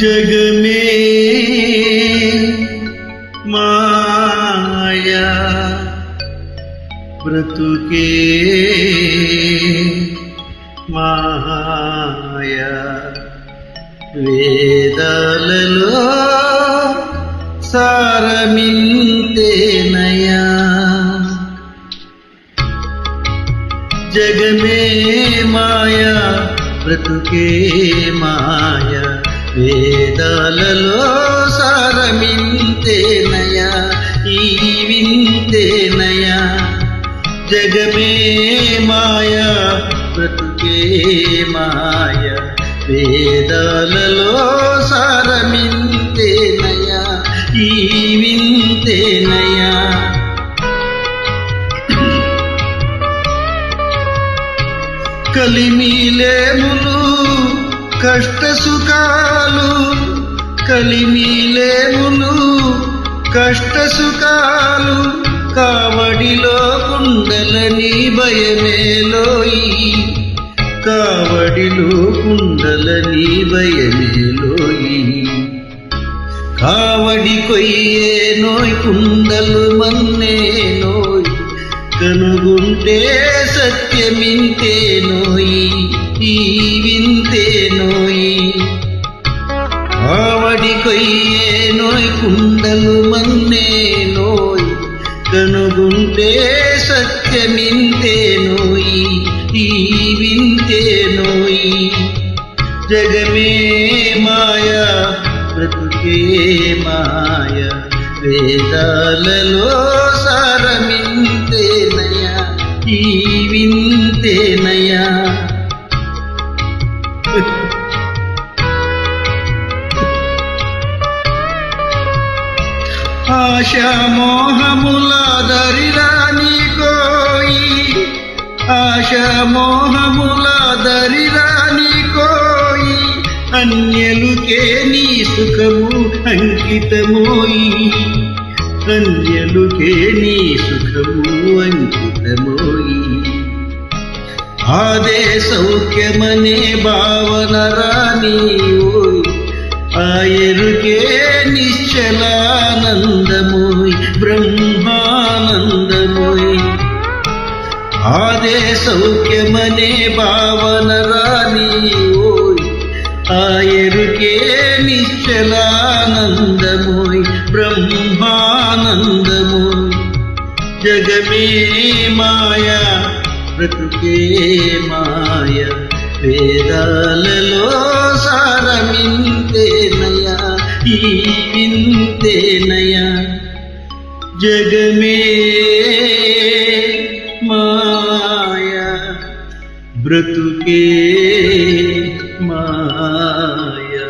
जग में माया ब्रतुके माया वेदाలలో सारमिंतेनया जग में माया ब्रतुके माया వేదాలలో సారమింతేనయా ఈ వింతేనయా జగమే మాయా బ్రతుకే మాయా వేదాలలో సారమింతేనయా ఈ వింతేనయా కలిమిలేములు కష్ట సుఖాలు కలిమిలేములు కష్ట సుఖాలు కావడిలో కుండలని భయమేలోయి కావడిలో కుండలని భయమేలోయి కావడి కొయ్యే నోయ్ కుండలు మన్నే నోయ్ కనుగుంటే సత్యమింతే నోయి ఈ వింతే నోయి కావడి కొయ్యే నోయ్ కుండలు మన్నే నోయ్ కనుగుంటే సత్యమింతే నోయి ఈ వింతే నోయి జగమే మాయా బ్రతుకే మాయా వేదాలలో సారమింతేనయా ఈ వింతేనయా ఆశా మోహముల దరిరాని కోయి ఆశా మోహముల దరిరాని కోయి అన్యలుకే నీ సుఖము అంకితమోయి అన్యలుకే నీ సుఖము అంకితమోయి ఆదే సౌఖ్యమనే భావన రాని ఓయ్ ఆయరుకే నిశ్చలానందమోయ్ బ్రహ్మానందమోయ్ ఆదే సౌఖ్యమనే భావన రాని ఓయ్ ఆయరుకే నిశ్చలానందమోయ్ బ్రహ్మానందమోయ్ జగమే మాయా బ్రతుకే మాయా వేదాలలో సారమింతేనయా ఈ వింతేనయా జగమే మాయా బ్రతుకే మాయా